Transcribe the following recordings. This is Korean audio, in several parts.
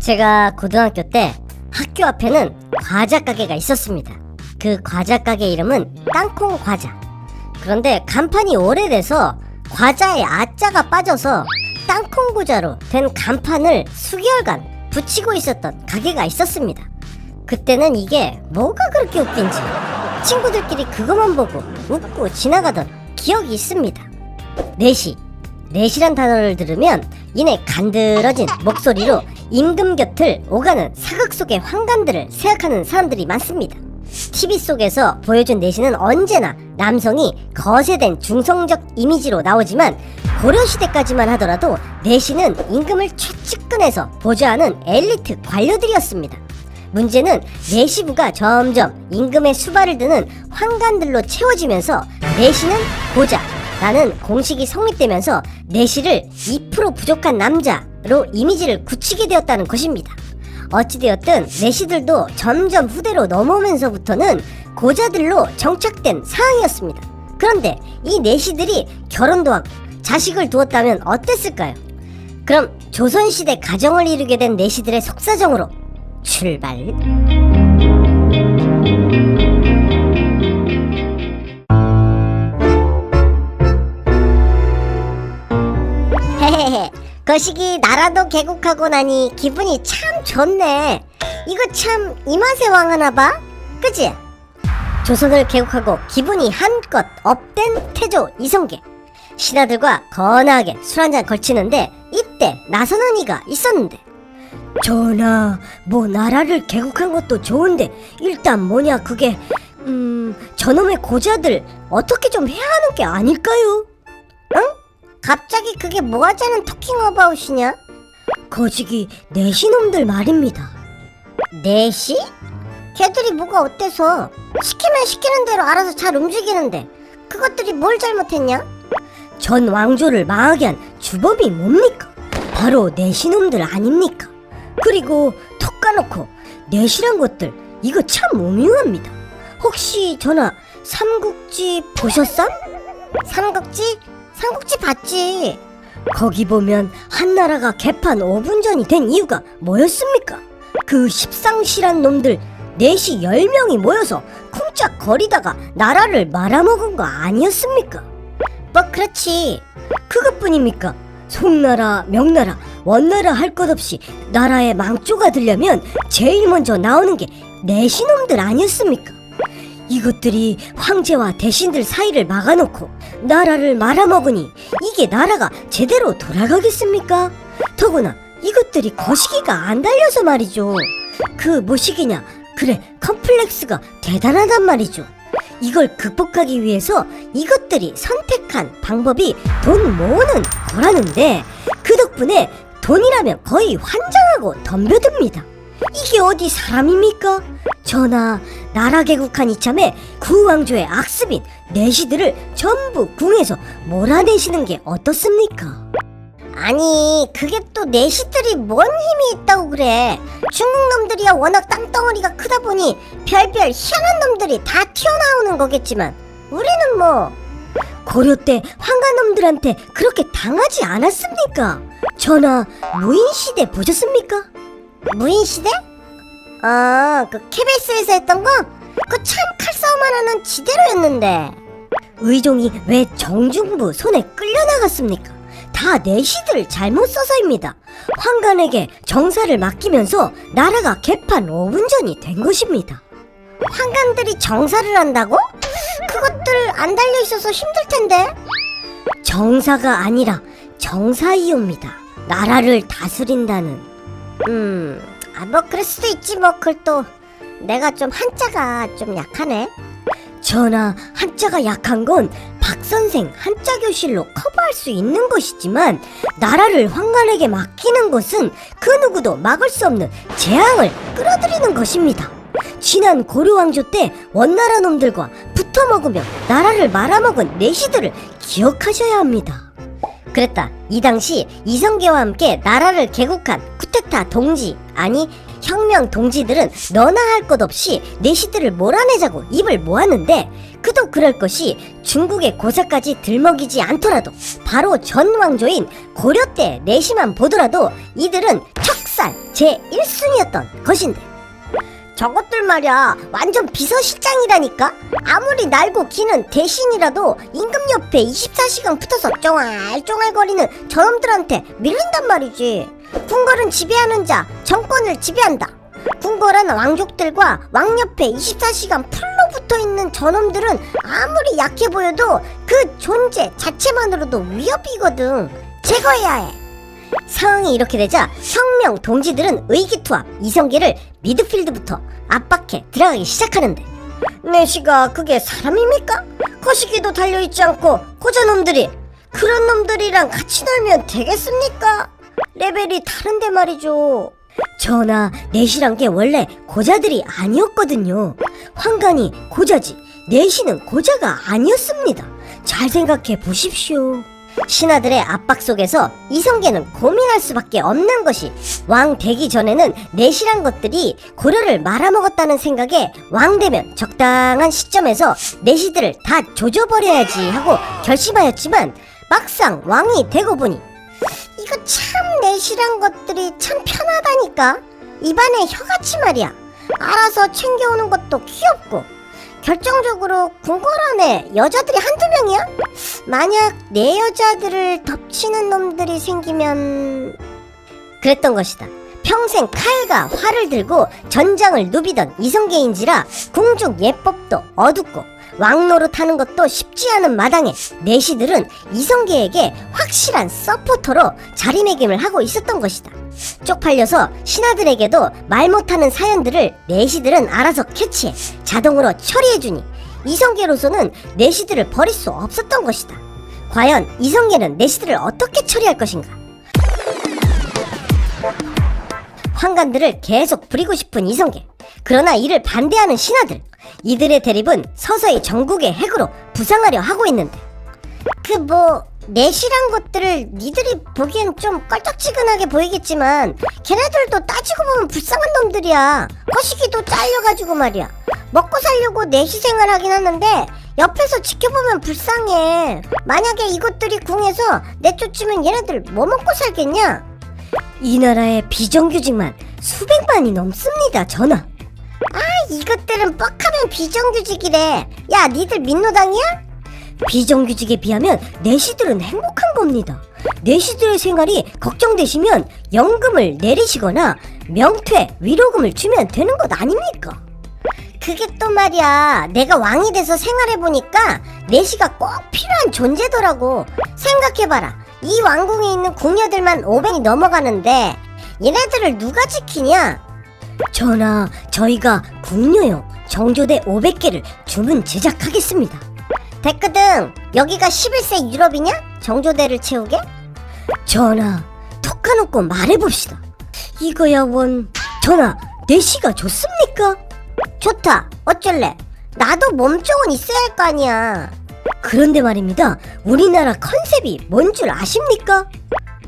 제가 고등학교 때 학교 앞에는 과자 가게가 있었습니다. 그 과자 가게 이름은 땅콩 과자. 그런데 간판이 오래돼서 과자에 아자가 빠져서 땅콩 과자로 된 간판을 수개월간 붙이고 있었던 가게가 있었습니다. 그때는 이게 뭐가 그렇게 웃긴지 친구들끼리 그것만 보고 웃고 지나가던 기억이 있습니다. 내시란 단어를 들으면 이내 간드러진 목소리로 임금 곁을 오가는 사극 속의 환관들을 생각하는 사람들이 많습니다. TV 속에서 보여준 내시는 언제나 남성이 거세된 중성적 이미지로 나오지만 고려시대까지만 하더라도 내시는 임금을 최측근에서 보좌하는 엘리트 관료들이었습니다. 문제는 내시부가 점점 임금의 수발을 드는 환관들로 채워지면서 내시는 고자라는 공식이 성립되면서 내시를 2% 부족한 남자로 이미지를 굳히게 되었다는 것입니다. 어찌되었든 내시들도 점점 후대로 넘어오면서부터는 고자들로 정착된 상황이었습니다. 그런데 이 내시들이 결혼도 하고 자식을 두었다면 어땠을까요? 그럼 조선시대 가정을 이루게 된 내시들의 속사정으로 출발! 헤헤헤, 거시기 나라도 개국하고 나니 기분이 참 좋네. 이거 참 이 맛에 왕하나봐, 그치? 조선을 개국하고 기분이 한껏 업된 태조 이성계. 신하들과 거나하게 술 한잔 걸치는데 이때 나서는 이가 있었는데, 전하, 뭐 나라를 개국한 것도 좋은데 일단 뭐냐 그게 저놈의 고자들 어떻게 좀 해야 하는 게 아닐까요? 응? 갑자기 그게 뭐 하자는 토킹 어바웃이냐? 거지기 내시놈들 말입니다. 내시? 걔들이 뭐가 어때서? 시키면 시키는 대로 알아서 잘 움직이는데 그것들이 뭘 잘못했냐? 전 왕조를 망하게 한 주범이 뭡니까? 바로 내시놈들 아닙니까? 그리고 톡 까놓고 내시란 것들 이거 참 오묘합니다. 혹시 전하 삼국지 보셨삼? 삼국지? 삼국지 봤지. 거기 보면 한나라가 개판 5분 전이 된 이유가 뭐였습니까? 그 십상실한 놈들 내시 10명이 모여서 쿵짝 거리다가 나라를 말아먹은 거 아니었습니까? 뭐 그렇지. 그것뿐입니까? 송나라, 명나라, 원나라 할 것 없이 나라의 망조가 되려면 제일 먼저 나오는 게 내시놈들 아니었습니까? 이것들이 황제와 대신들 사이를 막아놓고 나라를 말아먹으니 이게 나라가 제대로 돌아가겠습니까? 더구나 이것들이 거시기가 안 달려서 말이죠. 그 뭐시기냐, 그래 컴플렉스가 대단하단 말이죠. 이걸 극복하기 위해서 이것들이 선택한 방법이 돈 모으는 거라는데 그 덕분에 돈이라면 거의 환장하고 덤벼듭니다. 이게 어디 사람입니까? 전하, 나라 개국한 이참에 구왕조의 악습인 내시들을 전부 궁에서 몰아내시는 게 어떻습니까? 아니 그게 또 내시들이 뭔 힘이 있다고 그래. 중국 놈들이야 워낙 땅덩어리가 크다 보니 별별 희한한 놈들이 다 튀어나오는 거겠지만 우리는 뭐 고려 때 황가놈들한테 그렇게 당하지 않았습니까? 전하, 무인시대 보셨습니까? 무인시대? 아, 그 KBS에서 했던 거? 그거 참 칼싸움만 하는 지대로였는데 의종이 왜 정중부 손에 끌려나갔습니까? 다 내시들 잘못 써서입니다. 황간에게 정사를 맡기면서 나라가 개판 5분 전이 된 것입니다. 황간들이 정사를 한다고? 그것들 안 달려있어서 힘들 텐데. 정사가 아니라 정사이옵니다. 나라를 다스린다는. 뭐 그럴 수도 있지 뭐. 그걸 또 내가 좀 한자가 좀 약하네. 전하, 한자가 약한 건 박선생 한자 교실로 커버할 수 있는 것이지만 나라를 황간에게 맡기는 것은 그 누구도 막을 수 없는 재앙을 끌어들이는 것입니다. 지난 고려왕조 때 원나라 놈들과 붙어먹으며 나라를 말아먹은 내시들을 기억하셔야 합니다. 그랬다. 이 당시 이성계와 함께 나라를 개국한 쿠데타 동지, 아니 혁명 동지들은 너나 할 것 없이 내시들을 몰아내자고 입을 모았는데 그도 그럴 것이 중국의 고사까지 들먹이지 않더라도 바로 전 왕조인 고려 때 내시만 보더라도 이들은 척사 흡살 제1순위였던 것인데, 저것들 말이야 완전 비서실장이라니까. 아무리 날고 기는 대신이라도 임금 옆에 24시간 붙어서 쫑알쫑알거리는 저놈들한테 밀린단 말이지. 궁궐은 지배하는 자, 정권을 지배한다. 궁궐은 왕족들과 왕 옆에 24시간 풀로 붙어있는 저놈들은 아무리 약해 보여도 그 존재 자체만으로도 위협이거든. 제거해야 해. 상황이 이렇게 되자 혁명 동지들은 의기투합 이성계를 미드필드부터 압박해 들어가기 시작하는데, 내시가 그게 사람입니까? 거시기도 달려있지 않고 고자놈들이 그런 놈들이랑 같이 놀면 되겠습니까? 레벨이 다른데 말이죠. 전하, 내시란 게 원래 고자들이 아니었거든요. 환관이 고자지 내시는 고자가 아니었습니다. 잘 생각해 보십시오. 신하들의 압박 속에서 이성계는 고민할 수밖에 없는 것이, 왕 되기 전에는 내시란 것들이 고려를 말아먹었다는 생각에 왕 되면 적당한 시점에서 내시들을 다 조져버려야지 하고 결심하였지만, 막상 왕이 되고 보니 이거 참 내시란 것들이 참 편하다니까. 입안에 혀같이 말이야. 알아서 챙겨오는 것도 귀엽고, 결정적으로 궁궐 안에 여자들이 한두 명이야? 만약 내 여자들을 덮치는 놈들이 생기면... 그랬던 것이다. 평생 칼과 활을 들고 전장을 누비던 이성계인지라 궁중 예법도 어둡고 왕노릇하는 것도 쉽지 않은 마당에 내시들은 이성계에게 확실한 서포터로 자리매김을 하고 있었던 것이다. 쪽팔려서 신하들에게도 말 못하는 사연들을 내시들은 알아서 캐치해 자동으로 처리해주니 이성계로서는 내시들을 버릴 수 없었던 것이다. 과연 이성계는 내시들을 어떻게 처리할 것인가? 환관들을 계속 부리고 싶은 이성계, 그러나 이를 반대하는 신하들, 이들의 대립은 서서히 전국의 핵으로 부상하려 하고 있는데, 내시란 것들을 니들이 보기엔 좀 껄쩍지근하게 보이겠지만 걔네들도 따지고 보면 불쌍한 놈들이야. 거시기도 잘려가지고 말이야. 먹고 살려고 내시 생활하긴 하는데 옆에서 지켜보면 불쌍해. 만약에 이것들이 궁에서 내쫓으면 얘네들 뭐 먹고 살겠냐? 이 나라의 비정규직만 수백만이 넘습니다, 전하. 이것들은 뻑하면 비정규직이래. 야, 니들 민노당이야? 비정규직에 비하면 내시들은 행복한 겁니다. 내시들의 생활이 걱정되시면 연금을 내리시거나 명퇴, 위로금을 주면 되는 것 아닙니까? 그게 또 말이야, 내가 왕이 돼서 생활해보니까 내시가 꼭 필요한 존재더라고. 생각해봐라, 이 왕궁에 있는 궁녀들만 500이 넘어가는데 얘네들을 누가 지키냐? 전하, 저희가 궁녀용 정조대 500개를 주문 제작하겠습니다. 됐거든. 여기가 11세 유럽이냐? 정조대를 채우게? 전하, 톡 까놓고 말해봅시다. 이거야 원. 전하, 내시가 좋습니까? 좋다. 어쩔래? 나도 몸종은 있어야 할 거 아니야. 그런데 말입니다, 우리나라 컨셉이 뭔 줄 아십니까?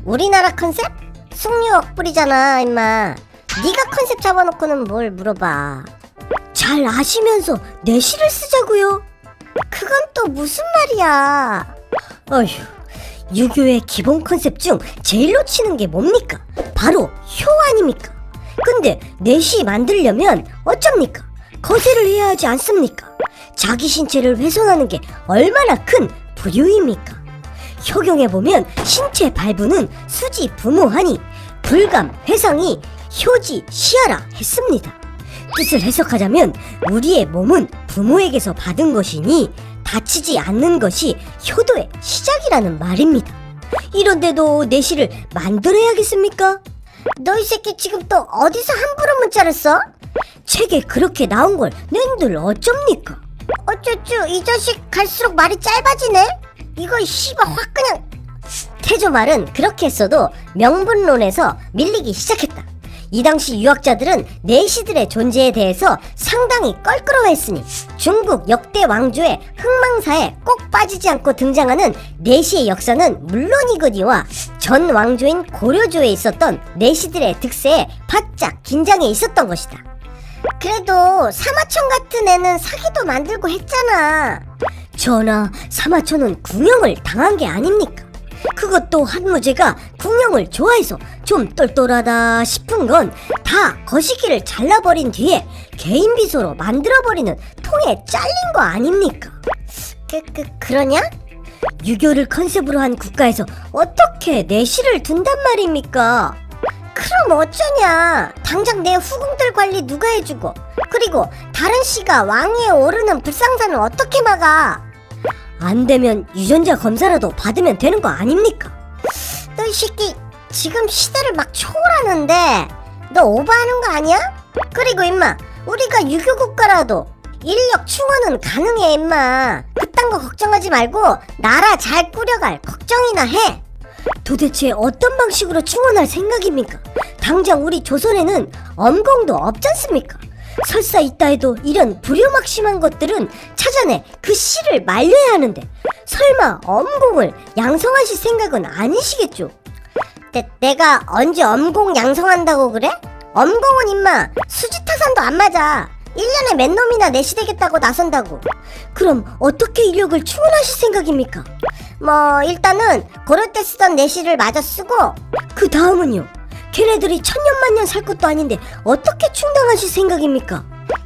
우리나라 컨셉? 숭유억불이잖아 임마. 네가 컨셉 잡아놓고는 뭘 물어봐. 잘 아시면서 내시를 쓰자고요? 그건 또 무슨 말이야. 어휴, 유교의 기본 컨셉 중 제일 놓치는 게 뭡니까? 바로 효 아닙니까? 근데 내시 만들려면 어쩝니까? 거세를 해야 하지 않습니까? 자기 신체를 훼손하는 게 얼마나 큰 불효입니까? 효경에 보면 신체 발부는 수지 부모하니 불감 회상이 효지 시하라 했습니다. 뜻을 해석하자면 우리의 몸은 부모에게서 받은 것이니 다치지 않는 것이 효도의 시작이라는 말입니다. 이런데도 내시를 만들어야겠습니까? 너 이 새끼 지금 또 어디서 함부로 문자를 써? 책에 그렇게 나온 걸 낸들 어쩝니까? 어쩌쭈, 이 자식 갈수록 말이 짧아지네? 이거 씨발 확 그냥. 태조 말은 그렇게 했어도 명분론에서 밀리기 시작했다. 이 당시 유학자들은 내시들의 존재에 대해서 상당히 껄끄러워했으니 중국 역대 왕조의 흥망사에 꼭 빠지지 않고 등장하는 내시의 역사는 물론이거니와 전 왕조인 고려조에 있었던 내시들의 득세에 바짝 긴장해 있었던 것이다. 그래도 사마천 같은 애는 사기도 만들고 했잖아. 전하, 사마천은 궁형을 당한 게 아닙니까? 그것도 한무제가 궁형을 좋아해서 좀 똘똘하다 싶은 건 다 거시기를 잘라버린 뒤에 개인 비소로 만들어버리는 통에 잘린 거 아닙니까? 그러냐? 유교를 컨셉으로 한 국가에서 어떻게 내시를 둔단 말입니까? 그럼 어쩌냐? 당장 내 후궁들 관리 누가 해주고, 그리고 다른 씨가 왕위에 오르는 불상사는 어떻게 막아? 안 되면 유전자 검사라도 받으면 되는 거 아닙니까? 너 이 새끼 지금 시대를 막 초월하는데 너 오버하는 거 아니야? 그리고 임마, 우리가 유교 국가라도 인력 충원은 가능해 임마. 그딴 거 걱정하지 말고 나라 잘 꾸려갈 걱정이나 해. 도대체 어떤 방식으로 충원할 생각입니까? 당장 우리 조선에는 엄공도 없잖습니까? 설사 있다 해도 이런 불효막심한 것들은 찾아내 그 씨를 말려야 하는데 설마 엄공을 양성하실 생각은 아니시겠죠? 내가 언제 엄공 양성한다고 그래? 엄공은 임마 수지타산도 안 맞아. 1년에 몇 놈이나 내시되겠다고 나선다고. 그럼 어떻게 인력을 충원하실 생각입니까? 뭐 일단은 고려 때 쓰던 내시를 마저 쓰고, 그 다음은요? 걔네들이 천년만년 살 것도 아닌데 어떻게 충당하실 생각입니까?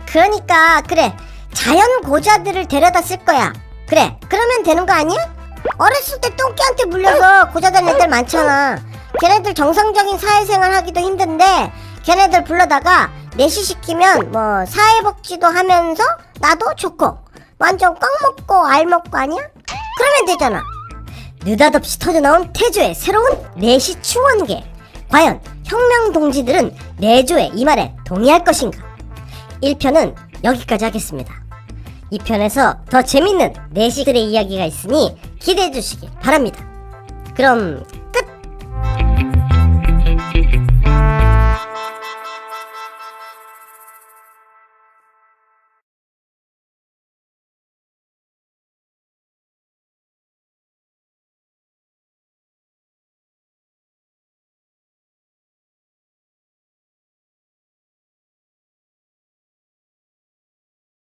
그러니까 그래, 자연 고자들을 데려다 쓸 거야. 그래, 그러면 되는 거 아니야? 어렸을 때 똥개한테 물려서 고자된 애들 많잖아. 걔네들 정상적인 사회생활 하기도 힘든데 걔네들 불러다가 내시시키면 뭐 사회복지도 하면서 나도 좋고 완전 꽉 먹고 알 먹고 아니야? 그러면 되잖아. 느닷없이 터져나온 태조의 새로운 내시 충원계. 과연 혁명동지들은 내조의 이 말에 동의할 것인가? 1편은 여기까지 하겠습니다. 2편에서 더 재밌는 내시들의 이야기가 있으니 기대해 주시기 바랍니다. 그럼